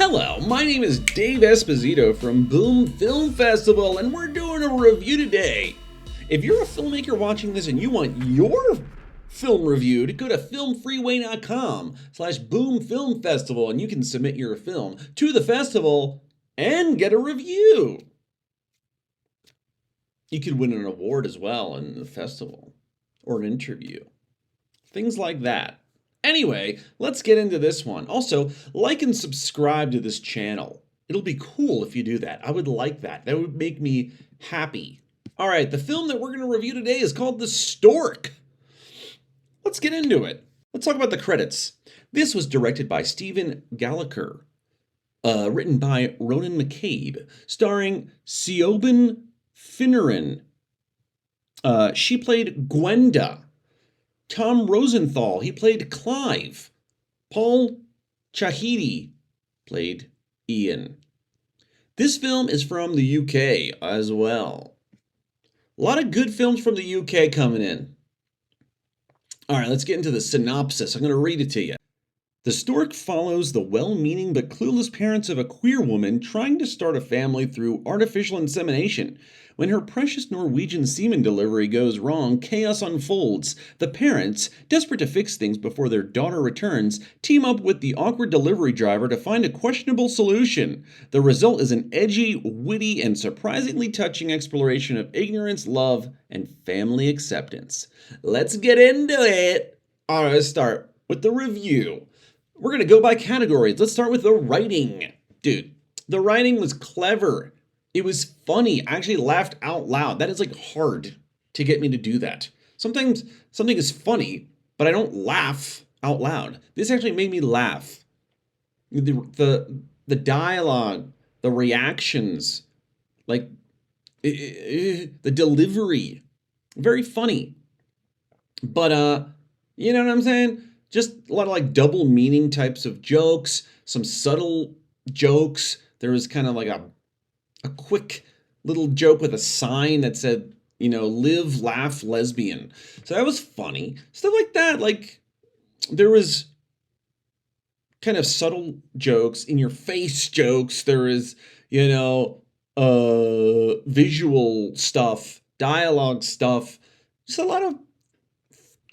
Hello, my name is Dave Esposito from Boom Film Festival, and we're doing a review today. If you're a filmmaker watching this and you want your film reviewed, go to filmfreeway.com/Boom Film Festival, and you can submit your film to the festival and get a review. You could win an award as well in the festival, or an interview. Things like that. Anyway, let's get into this one. Also, like and subscribe to this channel. It'll be cool if you do that. I would like that. That would make me happy. All right, the film that we're going to review today is called The Stork. Let's get into it. Let's talk about the credits. This was directed by Stephen Gallacher, written by Ronan McCabe, starring Siobhan Finneran. She played Gwenda. Tom Rosenthal, he played Clive. Paul Chahidi played Ian. This film is from the UK as well. A lot of good films from the UK coming in. All right, let's get into the synopsis. I'm going to read it to you. The Stork follows the well-meaning but clueless parents of a queer woman trying to start a family through artificial insemination. When her precious Norwegian semen delivery goes wrong, chaos unfolds. The parents, desperate to fix things before their daughter returns, team up with the awkward delivery driver to find a questionable solution. The result is an edgy, witty, and surprisingly touching exploration of ignorance, love, and family acceptance. Let's get into it! All right, let's start with the review. We're going to go by categories. Let's start with the writing. Dude, the writing was clever. It was funny. I actually laughed out loud. That is like hard to get me to do that. Sometimes something is funny, but I don't laugh out loud. This actually made me laugh. The dialogue, the reactions, like the delivery, very funny. But you know what I'm saying? Just a lot of like double meaning types of jokes, some subtle jokes. There was kind of like a quick little joke with a sign that said, you know, live, laugh, lesbian. So that was funny. Stuff like that. Like there was kind of subtle jokes, in your face jokes. There is, you know, visual stuff, dialogue stuff. Just a lot of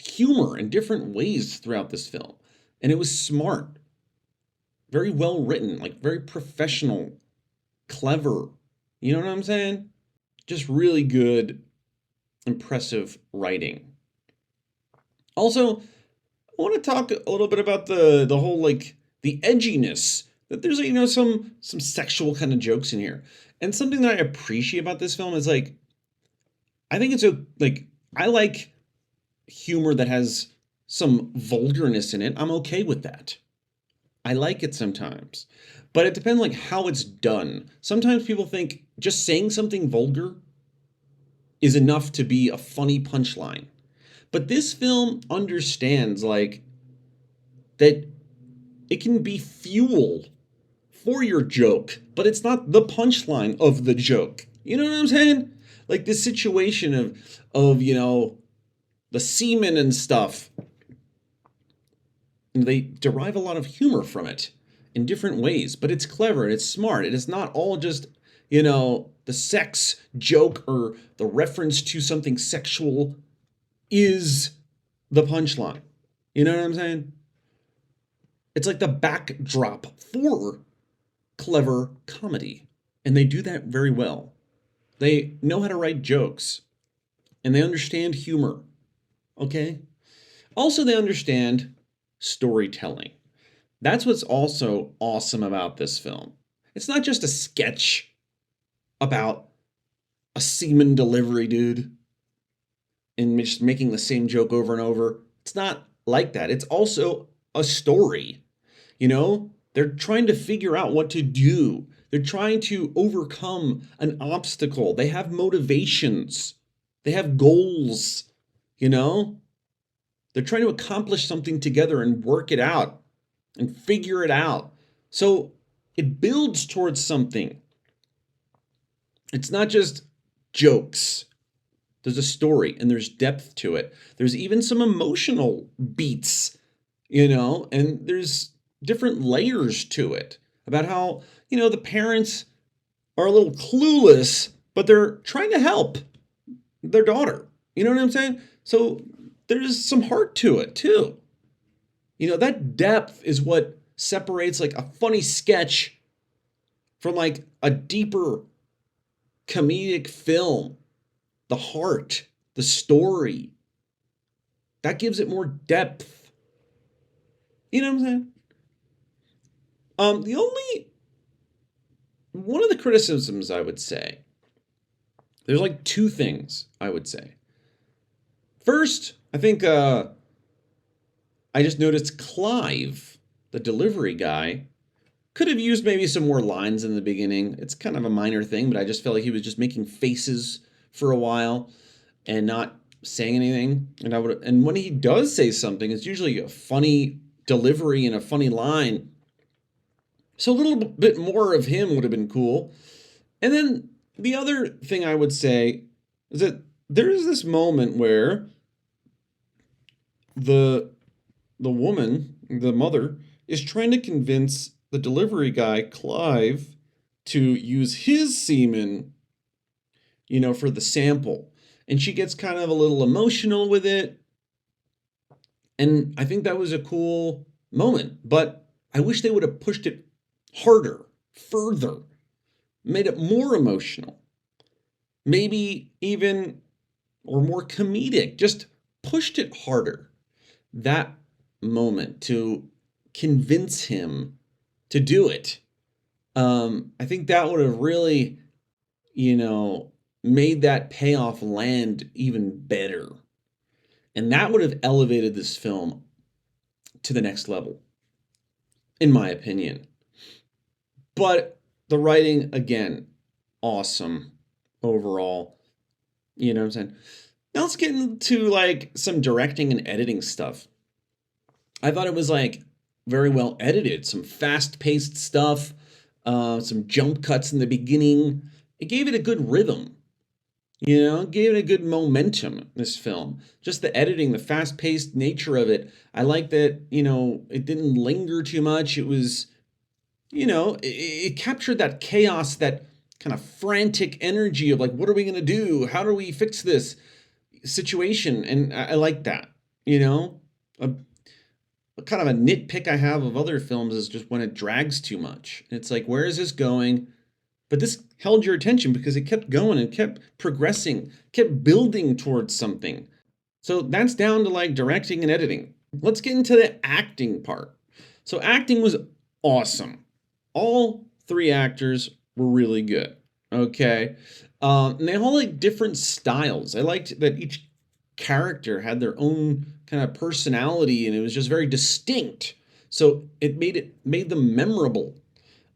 humor in different ways throughout this film. And it was smart. Very well written, like very professional, clever. You know what I'm saying? Just really good, impressive writing. Also, I want to talk a little bit about the whole, like, the edginess. That there's, you know, some sexual kind of jokes in here. And something that I appreciate about this film is, like, I think it's, I like humor that has some vulgarness in it. I'm okay with that. I like it sometimes. But it depends like how it's done. Sometimes people think just saying something vulgar is enough to be a funny punchline. But this film understands like that it can be fuel for your joke, but it's not the punchline of the joke. You know what I'm saying? Like this situation of you know, the semen and stuff. And they derive a lot of humor from it in different ways, but it's clever and it's smart. It is not all just, you know, the sex joke or the reference to something sexual is the punchline. You know what I'm saying? It's like the backdrop for clever comedy. And they do that very well. They know how to write jokes. And they understand humor. Okay? Also, they understand storytelling. That's what's also awesome about this film. It's not just a sketch about a semen delivery dude and just making the same joke over and over. It's not like that. It's also a story. You know, they're trying to figure out what to do. They're trying to overcome an obstacle. They have motivations. They have goals, you know? They're trying to accomplish something together and work it out and figure it out. So it builds towards something. It's not just jokes. There's a story and there's depth to it. There's even some emotional beats, you know, and there's different layers to it. about how, the parents are a little clueless, but they're trying to help their daughter. You know what I'm saying? So there's some heart to it too. That depth is what separates like a funny sketch from like a deeper comedic film. The heart, the story, that gives it more depth. You know what I'm saying? One of the criticisms I would say, there's like two things I would say. First, I think I just noticed Clive, the delivery guy, could have used maybe some more lines in the beginning. It's kind of a minor thing, but I just felt like he was just making faces for a while and not saying anything. And when he does say something, it's usually a funny delivery and a funny line. So a little bit more of him would have been cool. And then the other thing I would say is that there's this moment where the woman, the mother, is trying to convince the delivery guy, Clive, to use his semen, for the sample. And she gets kind of a little emotional with it. And I think that was a cool moment. But I wish they would have pushed it harder, further, made it more emotional. Maybe even, or more comedic, just pushed it harder. That moment to convince him to do it. I think that would have really, made that payoff land even better. And that would have elevated this film to the next level, in my opinion. But the writing, again, awesome overall. You know what I'm saying? Now let's get into like some directing and editing stuff. I thought it was like very well edited, some fast-paced stuff, some jump cuts in the beginning. It gave it a good rhythm, gave it a good momentum, this film. Just the editing, the fast-paced nature of it. I like that, it didn't linger too much. It was, it captured that chaos, that kind of frantic energy of like, what are we going to do? How do we fix this situation? And I like that, kind of a nitpick I have of other films is just when it drags too much. It's like, where is this going? But this held your attention because it kept going and kept progressing, kept building towards something. So that's down to like directing and editing. Let's get into the acting part. So acting was awesome. All three actors were really good. Okay. And they all like different styles. I liked that each character had their own kind of personality and it was just very distinct. So it made them memorable.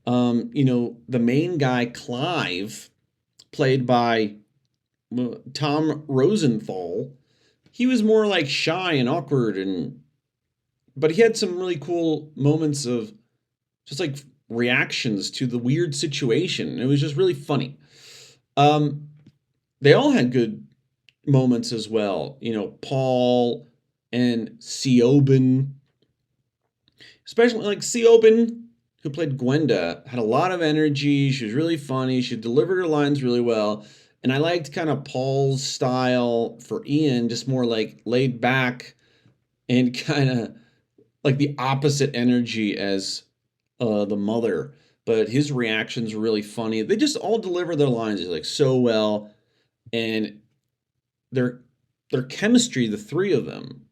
The main guy, Clive, played by Tom Rosenthal, he was more like shy and awkward, but he had some really cool moments of just like reactions to the weird situation. It was just really funny. They all had good moments as well. Paul and Siobhan, especially like Siobhan, who played Gwenda, had a lot of energy. She was really funny. She delivered her lines really well. And I liked kind of Paul's style for Ian, just more like laid back and kind of like the opposite energy as the mother. But his reactions were really funny. They just all deliver their lines like so well. And their chemistry, the three of them,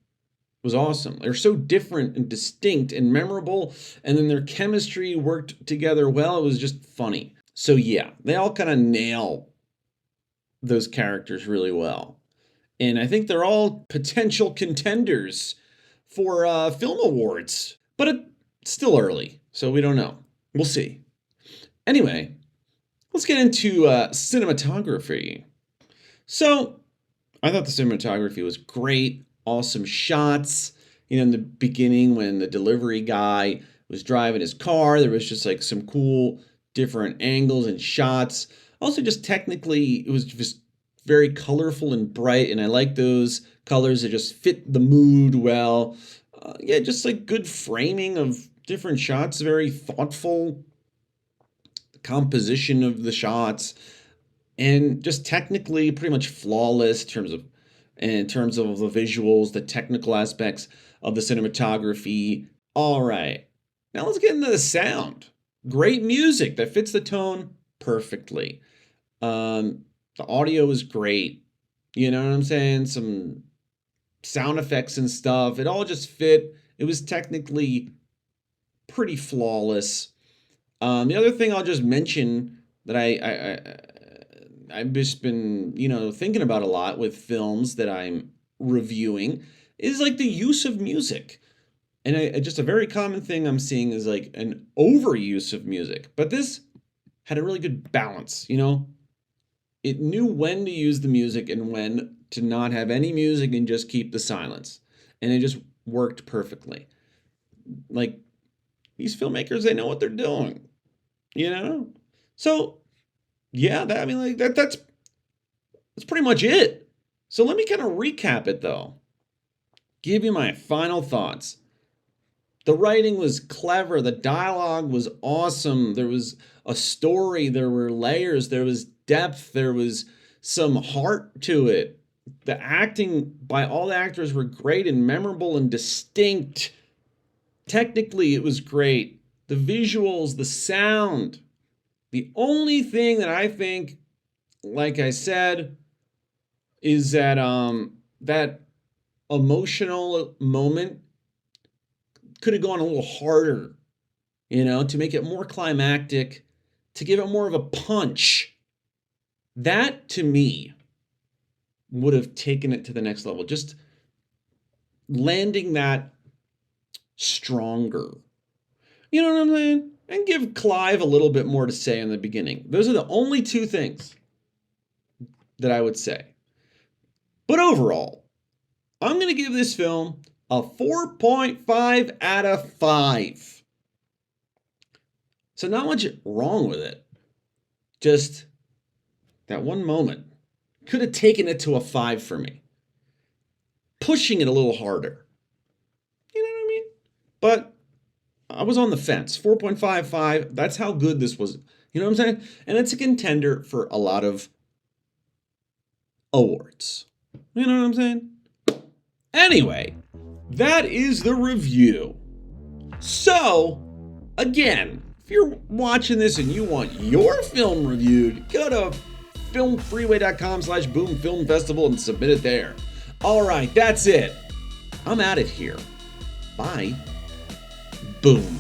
was awesome. They're so different and distinct and memorable, and then their chemistry worked together well. It was just funny. So yeah, they all kind of nail those characters really well. And I think they're all potential contenders for film awards. But it's still early, so we don't know. We'll see. Anyway, let's get into cinematography. So I thought the cinematography was great. Awesome shots. In the beginning when the delivery guy was driving his car, there was just like some cool different angles and shots. Also, just technically, it was just very colorful and bright, and I like those colors that just fit the mood well. Just like good framing of different shots, very thoughtful. composition of the shots, and just technically pretty much flawless in terms of the visuals, the technical aspects of the cinematography. All right, now let's get into the sound. Great music that fits the tone perfectly. The audio is great. You know what I'm saying? Some sound effects and stuff. It all just fit. It was technically pretty flawless. The other thing I'll just mention that I've just been, thinking about a lot with films that I'm reviewing is like the use of music. And just a very common thing I'm seeing is like an overuse of music. But this had a really good balance, It knew when to use the music and when to not have any music and just keep the silence. And it just worked perfectly. Like, these filmmakers, they know what they're doing, So, yeah, that's pretty much it. So let me kind of recap it, though. Give you my final thoughts. The writing was clever. The dialogue was awesome. There was a story. There were layers. There was depth. There was some heart to it. The acting by all the actors were great and memorable and distinct. Technically, it was great. The visuals, the sound. The only thing that I think, like I said, is that that emotional moment could have gone a little harder, to make it more climactic, to give it more of a punch. That, to me, would have taken it to the next level. Just landing that stronger. You know what I'm saying? And give Clive a little bit more to say in the beginning. Those are the only two things that I would say. But overall, I'm going to give this film a 4.5 out of 5. So not much wrong with it. Just that one moment could have taken it to a 5 for me. Pushing it a little harder. You know what I mean? But I was on the fence. 4.55, that's how good this was. You know what I'm saying? And it's a contender for a lot of awards. You know what I'm saying? Anyway, that is the review. So, again, if you're watching this and you want your film reviewed, go to filmfreeway.com/boomfilmfestival and submit it there. All right, that's it. I'm out of here. Bye. Boom.